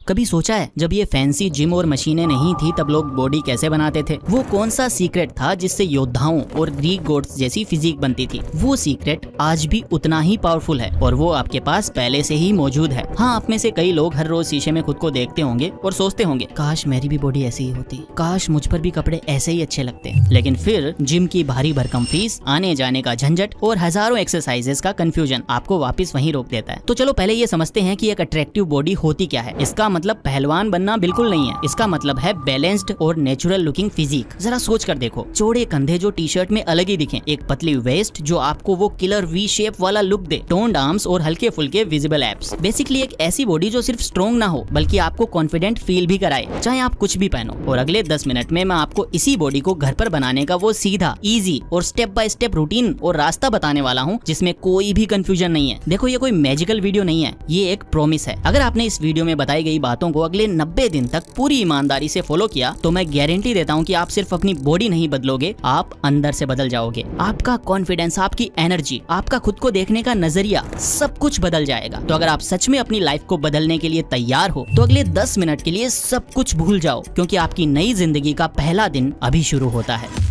कभी सोचा है जब ये फैंसी जिम और मशीनें नहीं थी तब लोग बॉडी कैसे बनाते थे? वो कौन सा सीक्रेट था जिससे योद्धाओं और ग्रीक गॉड्स जैसी फिजिक बनती थी? वो सीक्रेट आज भी उतना ही पावरफुल है और वो आपके पास पहले से ही मौजूद है। हाँ, आप में से कई लोग हर रोज शीशे में खुद को देखते होंगे और सोचते होंगे काश मेरी भी बॉडी ऐसी ही होती, काश मुझ पर भी कपड़े ऐसे ही अच्छे लगते। लेकिन फिर जिम की भारी भरकम फीस, आने जाने का झंझट और हजारों एक्सरसाइजेस का कंफ्यूजन आपको वापस वहीं रोक देता है। तो चलो पहले ये समझते हैं कि एक अट्रैक्टिव बॉडी होती क्या है। इसका मतलब पहलवान बनना बिल्कुल नहीं है। इसका मतलब है बैलेंस्ड और नेचुरल लुकिंग फिजिक। जरा सोच कर देखो, चौड़े कंधे जो टी शर्ट में अलग ही दिखें, एक पतली वेस्ट जो आपको वो किलर वी शेप वाला लुक दे, टोन्ड आर्म्स और हल्के फुल्के विजिबल एब्स। बेसिकली एक ऐसी बॉडी जो सिर्फ स्ट्रॉन्ग ना हो बल्कि आपको कॉन्फिडेंट फील भी कराए, चाहे आप कुछ भी पहनो। और अगले 10 मिनट में मैं आपको इसी बॉडी को घर पर बनाने का वो सीधा, इजी और स्टेप बाय स्टेप रूटीन और रास्ता बताने वाला हूँ जिसमें कोई भी कंफ्यूजन नहीं है। देखो, ये कोई मैजिकल वीडियो नहीं है, ये एक प्रॉमिस है। अगर आपने इस वीडियो में बताई गई बातों को अगले 90 दिन तक पूरी ईमानदारी से फॉलो किया तो मैं गारंटी देता हूँ कि आप सिर्फ अपनी बॉडी नहीं बदलोगे, आप अंदर से बदल जाओगे। आपका कॉन्फिडेंस, आपकी एनर्जी, आपका खुद को देखने का नजरिया, सब कुछ बदल जाएगा। तो अगर आप सच में अपनी लाइफ को बदलने के लिए तैयार हो तो अगले 10 मिनट के लिए सब कुछ भूल जाओ, क्योंकि आपकी नई जिंदगी का पहला दिन अभी शुरू होता है।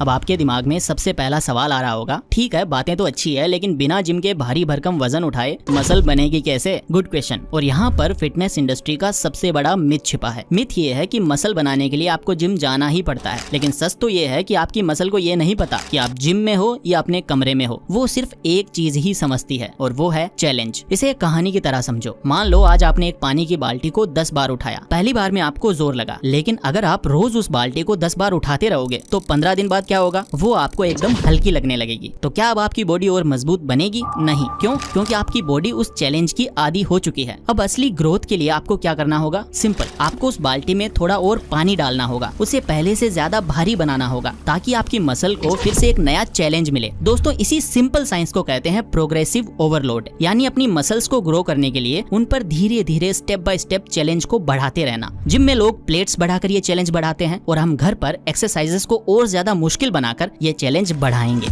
अब आपके दिमाग में सबसे पहला सवाल आ रहा होगा, ठीक है बातें तो अच्छी है लेकिन बिना जिम के भारी भरकम वजन उठाए मसल बनेगी कैसे? Good question. और यहाँ पर फिटनेस इंडस्ट्री का सबसे बड़ा मिथ छिपा है। मिथ ये है कि मसल बनाने के लिए आपको जिम जाना ही पड़ता है, लेकिन सच तो ये है कि आपकी मसल को ये नहीं पता कि आप जिम में हो या अपने कमरे में हो। वो सिर्फ एक चीज ही समझती है और वो है चैलेंज। इसे एक कहानी की तरह समझो। मान लो आज आपने एक पानी की बाल्टी को 10 बार उठाया। पहली बार में आपको जोर लगा, लेकिन अगर आप रोज उस बाल्टी को 10 बार उठाते रहोगे तो 15 दिन बाद क्या होगा? वो आपको एकदम हल्की लगने लगेगी। तो क्या अब आपकी बॉडी और मजबूत बनेगी? नहीं। क्यों? क्योंकि आपकी बॉडी उस चैलेंज की आदी हो चुकी है। अब असली ग्रोथ के लिए आपको क्या करना होगा? सिंपल, आपको उस बाल्टी में थोड़ा और पानी डालना होगा, उसे पहले से ज्यादा भारी बनाना होगा ताकि आपकी मसल को फिर से एक नया चैलेंज मिले। दोस्तों, इसी सिंपल साइंस को कहते हैं प्रोग्रेसिव ओवरलोड, यानी अपनी मसल्स को ग्रो करने के लिए उन पर धीरे धीरे स्टेप बाय स्टेप चैलेंज को बढ़ाते रहना। जिम में लोग प्लेट्स बढ़ाकर ये चैलेंज बढ़ाते हैं और हम घर पर एक्सरसाइजेस को और ज्यादा मुश्किल बनाकर ये चैलेंज बढ़ाएंगे।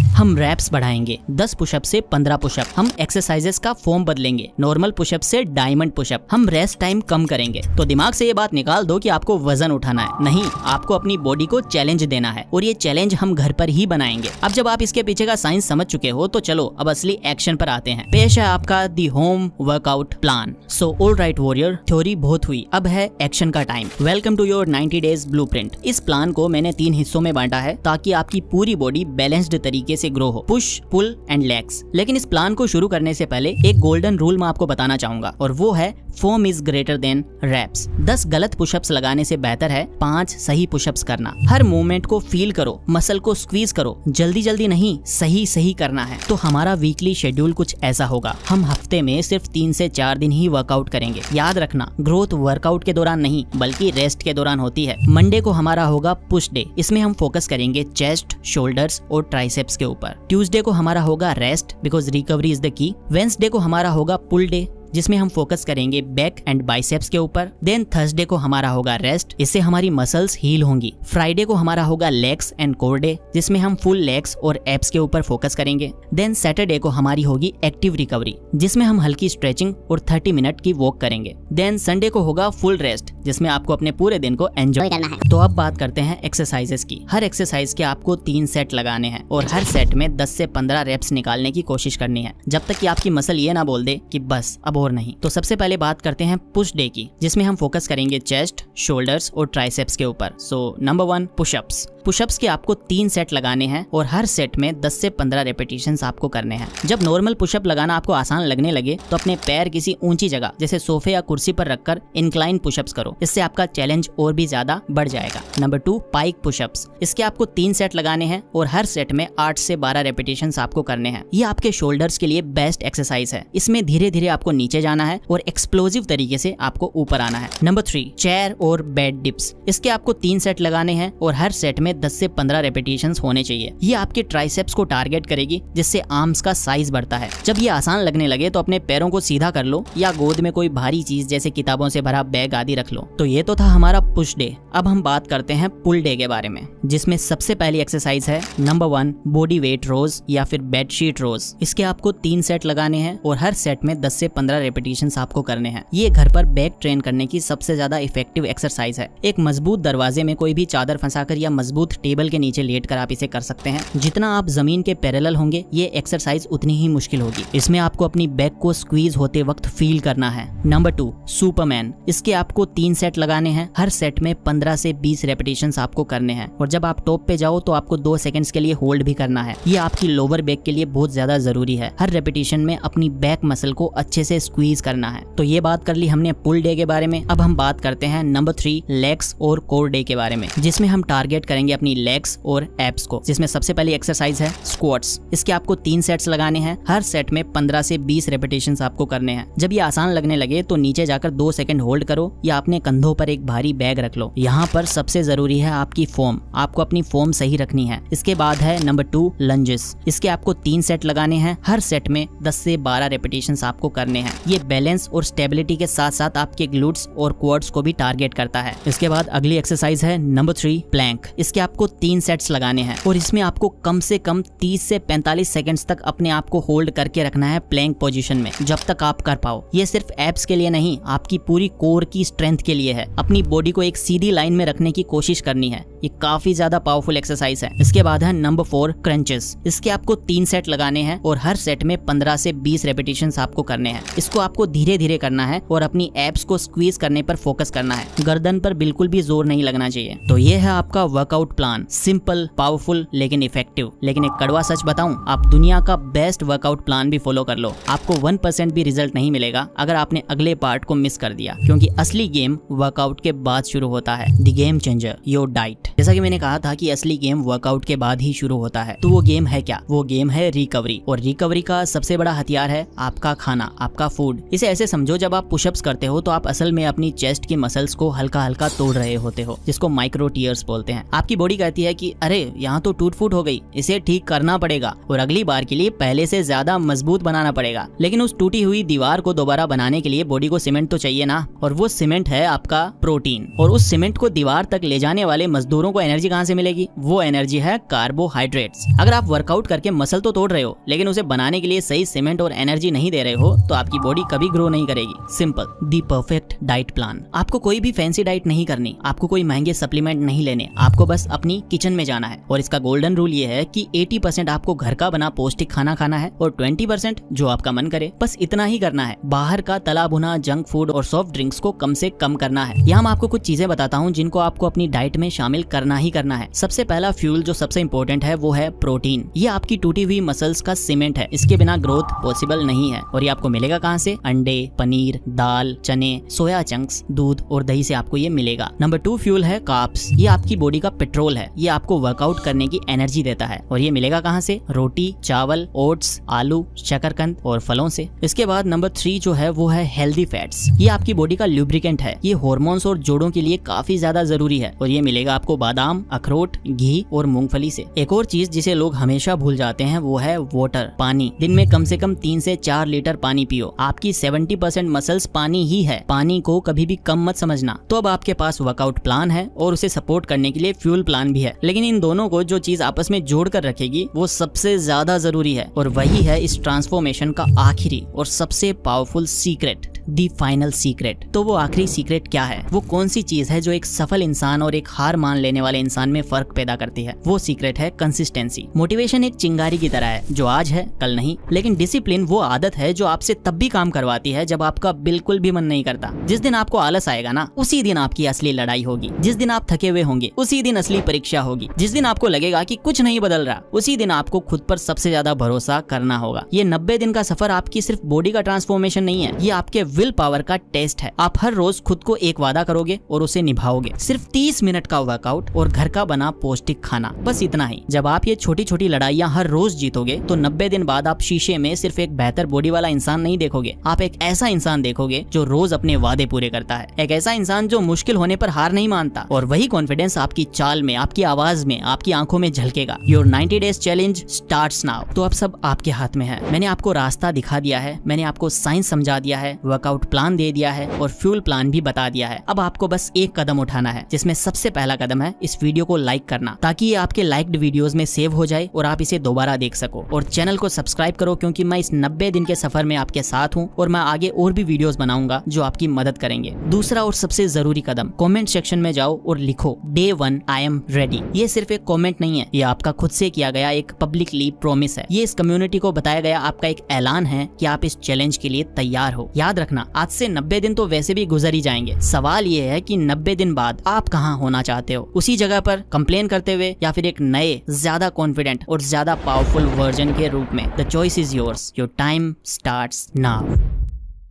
हम रैप्स बढ़ाएंगे, 10 पुशअप से 15 पुशअप। हम एक्सरसाइजेस का फॉर्म बदलेंगे, नॉर्मल पुशअप से डायमंड पुशअप। हम रेस्ट टाइम कम करेंगे। तो दिमाग से ये बात निकाल दो कि आपको वजन उठाना है, नहीं, आपको अपनी बॉडी को चैलेंज देना है और ये चैलेंज हम घर पर ही बनाएंगे। अब जब आप इसके पीछे का साइंस समझ चुके हो तो चलो अब असली एक्शन पर आते हैं। पेश है आपका the home workout plan. So all right warrior, theory बहुत हुई, अब है एक्शन का time. Welcome to your 90 days blueprint. इस प्लान को मैंने 3 हिस्सों में बांटा है ताकि आपकी पूरी बॉडी बैलेंस्ड तरीके से ग्रो हो, पुश, पुल एंड लेग्स। लेकिन इस प्लान को शुरू करने से पहले एक गोल्डन रूल मैं आपको बताना चाहूंगा और वो है form is greater than reps. 10 गलत पुशअप्स लगाने से बेहतर है 5 सही पुशअप्स करना। हर मूवमेंट को फील करो, मसल को स्क्वीज करो, जल्दी जल्दी नहीं, सही सही करना है। तो हमारा वीकली शेड्यूल कुछ ऐसा होगा। हम हफ्ते में सिर्फ 3 से 4 दिन ही वर्कआउट करेंगे। याद रखना, ग्रोथ वर्कआउट के दौरान नहीं बल्कि रेस्ट के दौरान होती है। मंडे को हमारा होगा पुश डे, इसमें हम फोकस करेंगे चेस्ट, शोल्डर्स और ट्राइसेप्स के ऊपर। ट्यूसडे को हमारा होगा rest because recovery is the key. Wednesday को हमारा होगा पुल डे जिसमें हम फोकस करेंगे बैक एंड बाइसेप्स के ऊपर। देन थर्सडे को हमारा होगा रेस्ट, इससे हमारी मसल्स हील होंगी। फ्राइडे को हमारा होगा लेग्स एंड कोर डे जिसमें हम फुल लेग्स और एब्स के ऊपर फोकस करेंगे। देन सैटरडे को हमारी होगी एक्टिव रिकवरी जिसमें हम हल्की स्ट्रेचिंग और 30 मिनट की वॉक करेंगे। देन संडे को होगा फुल रेस्ट जिसमें आपको अपने पूरे दिन को एंजॉय करना है। तो अब बात करते हैं एक्सरसाइजेस की। हर एक्सरसाइज के आपको 3 सेट लगाने हैं और हर सेट में 10 से 15 रेप्स निकालने की कोशिश करनी है जब तक कि आपकी मसल ये ना बोल दे कि बस अब और नहीं। तो सबसे पहले बात करते हैं पुश डे की जिसमें हम फोकस करेंगे चेस्ट, शोल्डर्स और ट्राइसेप्स के ऊपर। So number 1 pushups. पुशअप्स के आपको 3 सेट लगाने हैं और हर सेट में 10 से 15 रेपिटेशंस आपको करने हैं। जब नॉर्मल पुशअप लगाना आपको आसान लगने लगे तो अपने पैर किसी ऊंची जगह जैसे सोफे या कुर्सी पर रखकर इंक्लाइन पुशअप्स करो, इससे आपका चैलेंज और भी ज्यादा बढ़ जाएगा। Number 2 pike pushups. इसके आपको 3 सेट लगाने हैं और हर सेट में 8 से 12 रेपिटेशंस आपको करने हैं। ये आपके शोल्डर्स के लिए बेस्ट एक्सरसाइज है। इसमें धीरे धीरे आपको नीचे जाना है और एक्सप्लोजिव तरीके से आपको ऊपर आना है। नंबर 3 चेयर और बेड डिप्स। इसके आपको 3 सेट लगाने हैं और हर सेट में 10 से 15 रेपिटेशंस होने चाहिए। ये आपके ट्राइसेप्स को टारगेट करेगी जिससे आर्म्स का साइज बढ़ता है। जब ये आसान लगने लगे तो अपने पैरों को सीधा कर लो या गोद में कोई भारी चीज जैसे किताबों से भरा बैग आदि रख लो। लो। तो ये तो था हमारा पुश डे। अब हम बात करते हैं पुल डे के बारे में, जिसमें सबसे पहली एक्सरसाइज है नंबर 1 बॉडी वेट रोज या फिर बेडशीट रोज। इसके आपको 3 सेट लगाने हैं और हर सेट में 10 से 15 रेपिटेशंस आपको करने हैं। ये घर पर बैक ट्रेन करने की सबसे ज्यादा इफेक्टिव एक्सरसाइज है। एक मजबूत दरवाजे में कोई भी चादर फंसाकर या मजबूत टेबल के नीचे लेटकर आप इसे कर सकते हैं। जितना आप जमीन के पैरेलल होंगे ये एक्सरसाइज उतनी ही मुश्किल होगी। इसमें आपको अपनी बैक को स्क्वीज होते वक्त फील करना है। Number 2 Superman. इसके आपको 3 सेट लगाने हैं। हर सेट में 15 से 20 रेपिटेशंस आपको करने हैं और जब आप टॉप पे जाओ तो आपको 2 सेकंड्स के लिए होल्ड भी करना है। ये आपकी लोअर बैक के लिए बहुत ज्यादा जरूरी है। हर रेपिटेशन में अपनी बैक मसल को अच्छे से स्क्वीज करना है। तो ये बात कर ली हमने पुल डे के बारे में। अब हम बात करते हैं नंबर 3 लेग्स और कोर डे के बारे में, जिसमें हम टारगेट करेंगे अपनी लेग्स और एब्स को। जिसमें सबसे पहली एक्सरसाइज है स्क्वाट्स। इसके आपको 3 सेट्स लगाने हैं। हर सेट में 15 से 20 रेपिटेशंस आपको करने हैं। जब ये आसान लगने लगे तो नीचे जाकर 2 सेकंड होल्ड करो या अपने कंधों पर एक भारी बैग रख लो। यहाँ पर सबसे जरूरी है आपकी फॉर्म। आपको अपनी फॉर्म सही रखनी है। इसके बाद है नंबर 2 लंजेस। इसके आपको 3 सेट लगाने हैं। हर सेट में 10 से 12 रेपिटेशंस आपको करने हैं। ये बैलेंस और स्टेबिलिटी के साथ साथ आपके ग्लूट्स और क्वाड्स को भी टारगेट करता है। इसके बाद अगली एक्सरसाइज है नंबर 3 प्लैंक। इसके आपको 3 सेट्स लगाने हैं और इसमें आपको कम से कम 30 से 45 सेकंड्स तक अपने आप को होल्ड करके रखना है प्लैंक पोजीशन में, जब तक आप कर पाओ। ये सिर्फ एब्स के लिए नहीं, आपकी पूरी कोर की स्ट्रेंथ के लिए है। अपनी बॉडी को एक सीधी लाइन में रखने की कोशिश करनी है। ये काफी ज्यादा पावरफुल एक्सरसाइज है। इसके बाद है नंबर 4 क्रंचेस। इसके आपको 3 सेट लगाने हैं और हर सेट में 15 से 20 रेपिटेशंस आपको करने हैं। इसको आपको धीरे धीरे करना है और अपनी एब्स को स्क्वीज करने पर फोकस करना है। गर्दन पर बिल्कुल भी जोर नहीं लगना चाहिए। तो ये है आपका वर्कआउट प्लान। सिंपल, पावरफुल लेकिन इफेक्टिव। लेकिन एक कड़वा सच बताऊं, आप दुनिया का बेस्ट वर्कआउट प्लान भी फॉलो कर लो, आपको 1% भी रिजल्ट नहीं मिलेगा अगर आपने अगले पार्ट को मिस कर दिया। क्योंकि असली गेम वर्कआउट के बाद शुरू होता है। The game changer, your diet. जैसा कि मैंने कहा था कि असली गेम वर्कआउट के बाद ही शुरू होता है। तो वो गेम है क्या? वो गेम है रिकवरी। और रिकवरी का सबसे बड़ा हथियार है आपका खाना, आपका फूड। इसे ऐसे समझो, जब आप पुशअप्स करते हो तो आप असल में अपनी चेस्ट की मसल्स को हल्का हल्का तोड़ रहे होते हो, जिसको माइक्रो टीयर्स बोलते हैं। आपकी बॉडी कहती है कि अरे यहाँ तो टूट फूट हो गई, इसे ठीक करना पड़ेगा और अगली बार के लिए पहले से ज्यादा मजबूत बनाना पड़ेगा। लेकिन उस टूटी हुई दीवार को दोबारा बनाने के लिए बॉडी को सीमेंट तो चाहिए ना, और वो सीमेंट है आपका प्रोटीन। और उस सीमेंट को दीवार तक ले जाने वाले मजदूरों को एनर्जी कहाँ से मिलेगी? वो एनर्जी है कार्बोहाइड्रेट्स। अगर आप वर्कआउट करके मसल तो तोड़ रहे हो, लेकिन उसे बनाने के लिए सही सीमेंट और एनर्जी नहीं दे रहे हो, तो आपकी बॉडी कभी ग्रो नहीं करेगी। सिंपल, दी परफेक्ट डाइट प्लान। आपको कोई भी फैंसी डाइट नहीं करनी, आपको कोई महंगे सप्लीमेंट नहीं लेने, आपको बस अपनी किचन में जाना है। और इसका गोल्डन रूल ये है कि 80% आपको घर का बना पौष्टिक खाना खाना है और 20% जो आपका मन करे। बस इतना ही करना है। बाहर का तला भुना जंक फूड और सॉफ्ट ड्रिंक्स को कम से कम करना है। यहाँ मैं आपको कुछ चीजें बताता हूँ जिनको आपको अपनी डाइट में शामिल करना ही करना है। सबसे पहला फ्यूल जो सबसे इंपॉर्टेंट है वो है प्रोटीन। ये आपकी टूटी हुई मसल्स का सीमेंट है। इसके बिना ग्रोथ पॉसिबल नहीं है। और ये आपको मिलेगा कहाँ से? अंडे, पनीर, दाल, चने, सोया चंक्स, दूध और दही से आपको ये मिलेगा। नंबर 2 फ्यूल है कार्ब्स। ये आपकी बॉडी का पेट्रोल है। ये आपको वर्कआउट करने की एनर्जी देता है। और ये मिलेगा कहाँ से? रोटी, चावल, ओट्स, आलू, शकरकंद और फलों से। इसके बाद नंबर 3 जो है वो है हेल्दी फैट्स। ये आपकी बॉडी का लुब्रिकेंट है। ये हार्मोन्स और जोड़ों के लिए काफी ज्यादा जरूरी है। और ये मिलेगा आपको बादाम, अखरोट, घी और मूंगफली से। एक और चीज जिसे लोग हमेशा भूल जाते हैं वो है वाटर, पानी। दिन में कम से कम 3 से 4 लीटर पानी पियो। आपकी 70% मसल्स पानी ही है। पानी को कभी भी कम मत समझना। तो अब आपके पास वर्कआउट प्लान है और उसे सपोर्ट करने के लिए फ्यूल प्लान भी है। लेकिन इन दोनों को जो चीज आपस में जोड़ कर रखेगी वो सबसे ज्यादा जरूरी है, और वही है इस ट्रांसफॉर्मेशन का आखिरी और सबसे powerful secret, the final secret. तो वो आखिरी सीक्रेट क्या है? वो कौन सी चीज है जो एक सफल इंसान और एक हार मान लेने वाले इंसान में फर्क पैदा करती है? वो सीक्रेट है कंसिस्टेंसी। मोटिवेशन एक चिंगारी की तरह है जो आज है कल नहीं, लेकिन डिसिप्लिन वो आदत है जो आपसे तब भी काम करवाती है जब आपका बिल्कुल भी मन नहीं करता। जिस दिन आपको आलस आएगा ना, उसी दिन आपकी असली लड़ाई होगी। जिस दिन आप थके हुए होंगे, उसी दिन असली परीक्षा होगी। जिस दिन आपको लगेगा कि कुछ नहीं बदल रहा, उसी दिन आपको खुद पर सबसे ज्यादा भरोसा करना होगा। ये 90 दिन का सफर आपकी सिर्फ बॉडी का ट्रांसफॉर्मेशन नहीं है, ये आपके विल पावर का टेस्ट है। आप हर रोज खुद को एक वादा करोगे और उसे निभाओगे। सिर्फ 30 मिनट का वर्कआउट और घर का बना पौष्टिक खाना, बस इतना ही। जब आप ये छोटी छोटी लड़ाइयाँ हर रोज जीतोगे तो 90 दिन बाद आप शीशे में सिर्फ एक बेहतर बॉडी वाला इंसान नहीं देखोगे, आप एक ऐसा इंसान देखोगे जो रोज अपने वादे पूरे करता है। एक ऐसा इंसान जो मुश्किल होने पर हार नहीं मानता। और वही कॉन्फिडेंस आपकी चाल में, आपकी आवाज में, आपकी आंखों में झलकेगा। Your 90 days challenge starts now. तो अब सब आपके हाथ में है। मैंने आपको रास्ता दिखा दिया है, मैंने आपको साइंस समझा दिया है, वर्कआउट प्लान दे दिया है और फ्यूल प्लान भी बता दिया है। अब आपको बस एक कदम उठाना है, जिसमें सबसे पहला कदम है इस वीडियो को लाइक करना, ताकि ये आपके लाइक्ड वीडियोस में सेव हो जाए और आप इसे दोबारा देख सको। और चैनल को सब्सक्राइब करो, क्योंकि मैं इस 90 दिन के सफर में आपके साथ हूँ और मैं आगे और भी वीडियोस बनाऊंगा जो आपकी मदद करेंगे। दूसरा और सबसे जरूरी कदम, कमेंट सेक्शन में जाओ और लिखो Day 1 I am ready। ये सिर्फ एक कमेंट नहीं है, ये आपका खुद से किया गया एक पब्लिकली प्रॉमिस है। ये इस कम्युनिटी को बताया गया आपका एक ऐलान है कि आप इस चैलेंज के लिए तैयार हो। याद रखना, आज से 90 दिन तो वैसे भी गुजर ही जाएंगे। सवाल ये है कि 90 दिन बाद आप कहाँ होना चाहते हो, उसी जगह पर कंप्लेन करते हुए या फिर एक नए, ज्यादा कॉन्फिडेंट और ज्यादा पावरफुल वर्जन के रूप में। The choice is yours, your time starts now.